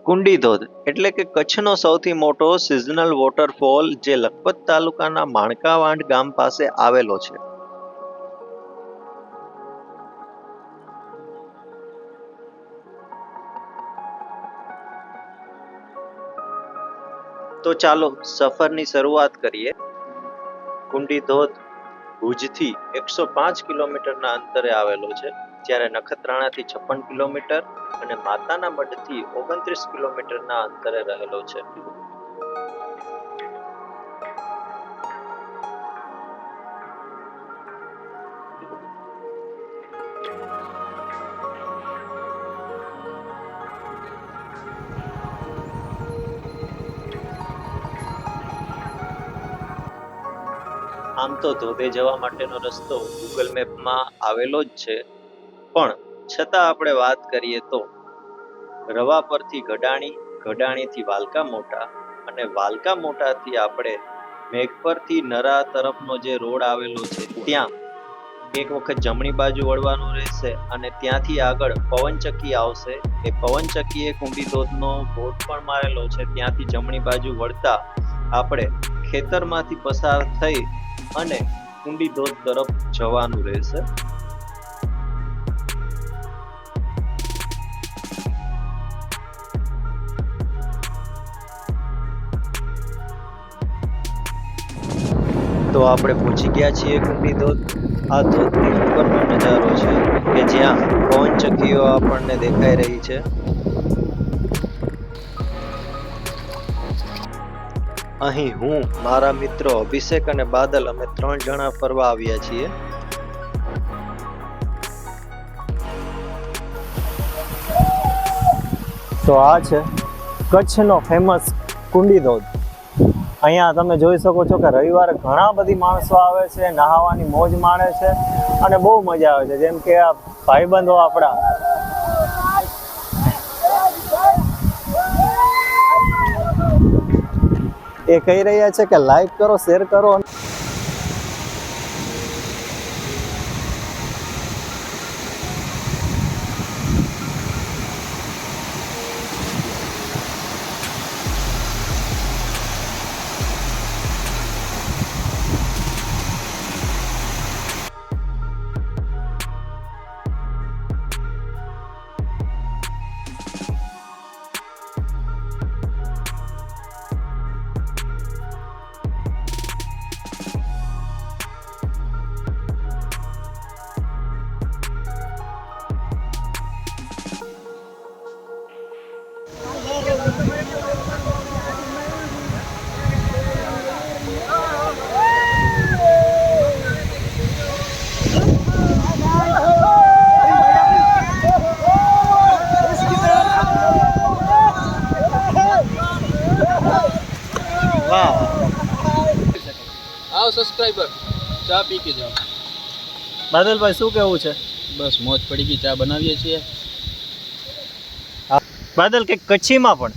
કુંડી ધોધ એટલે કે કચ્છનો સૌથી મોટો સિઝનલ વોટરફોલ જે લખપત તાલુકાના માણકાવાંઢ ગામ પાસે આવેલો છે. તો ચાલો સફરની શરૂઆત કરીએ. કુંડી ધોધ ભુજથી 105 કિલોમીટરના અંતરે આવેલો છે, જ્યારે નખત્રાણાથી 56 કિલોમીટર અને માતાના મઢથી 29 કિલોમીટરના અંતરે રહેલો છે. આમ તો ધોધે જવા માટેનો રસ્તો ગૂગલ મેપમાં આવેલો જ છે, પણ છતાં આપણે વાત કરીએ તો રવા પરથી ગડાણી, ગડાણીથી વાલકા મોટા અને વાલકા મોટાથી આપણે મેઘપરથી નરા તરફનો જે રોડ આવેલો છે ત્યાં એક વખત જમણી બાજુ વળવાનું રહેશે અને ત્યાંથી આગળ પવનચક્કી આવશે. એ પવનચક્કીએ કુંડી ધોધનો બોર્ડ પણ મારેલો છે. ત્યાંથી જમણી બાજુ વળતા આપણે ખેતરમાંથી પસાર થઈ અને કુંડી ધોધ તરફ જવાનું રહેશે. તો આપણે પહોંચી ગયા છીએ કુંડી ધોધ. આ ધોધની ઉપરનો નજારો છે કે જ્યાં પવનચક્કીઓ આપણને દેખાઈ રહી છે. અહીં હું, મારા મિત્રો અભિષેક અને બાદલ અમે 3 જણા ફરવા આવ્યા છીએ. તો આ છે કચ્છનો ફેમસ કુંડી ધોધ. અહીંયા તમે જોઈ શકો છો કે રવિવારે ઘણા બધી માણસો આવે છે, નહાવાની મોજ માણે છે અને બહુ મજા આવે છે. જેમ કે આ ભાઈબંધો આપણા એ કહી રહ્યા છે કે લાઈક કરો, શેર કરો. આવો સબસ્ક્રાઇબર, ચા પી કે જાઓ. બાદલભાઈ શું કેવું છે? બસ મોજ પડી ગઈ, ચા બનાવીએ છીએ. બાદલ કે કચ્છીમાં પણ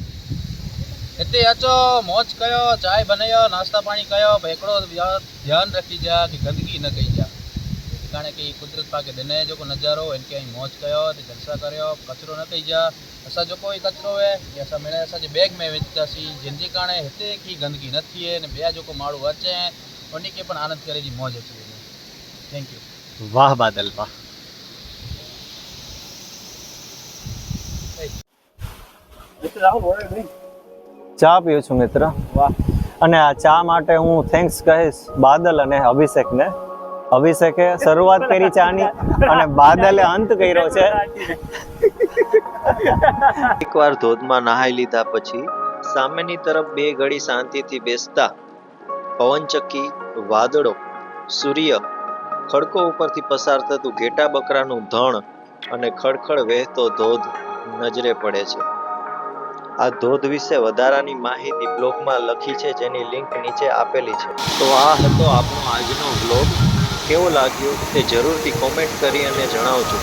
એટલે આચો મોજ કયો, ચાય બનાવ્યો, નાસ્તા પાણી કયો, એકડો ધ્યાન રાખી જા કે ગંદકી ન કઈ જા. કારણ કે કુદરત પાકે देने जो को नज़ारो इनके અહીં મોજ कयो ते जलसा करियो, कचरो न कई जा. असा जो कोई कचरो है या असा मेरे असा जे बैग में वेचतासी जिनजे काणे हिते की गंदगी न थिए ने बया जो को माड़ू अचे उन्हीं के पण आनंद करे जी मौज अची वञे. Thank you. વાહ બાદલ વાહ. ચા પીઉં છું મિત્ર. વાહ. અને આ ચા માટે હું થેન્ક્સ કહીશ બાદલ અને અભિષેકને. અભિષેકે શરૂઆત કરી ચાની અને બાદલે અંત કર્યો છે. એકવાર ધોધમાં નહાઈ લીધા પછી સામેની તરફ 2 ઘડી શાંતિથી બેસતા પવનચક્કી, વાદળો, સૂર્ય, ખડકો ઉપરથી પસાર થતું ઘેટા બકરાનું ધણ અને ખડખડ વહેતો ધોધ નજરે પડે છે. આ ધોધ વિશે વધારાની માહિતી બ્લોગમાં લખી છે, જેની લિંક નીચે આપેલી છે. તો આ હતો આપણો આજનો બ્લોગ. કેવો લાગ્યો તે જરૂરથી કોમેન્ટ કરી અને જણાવજો.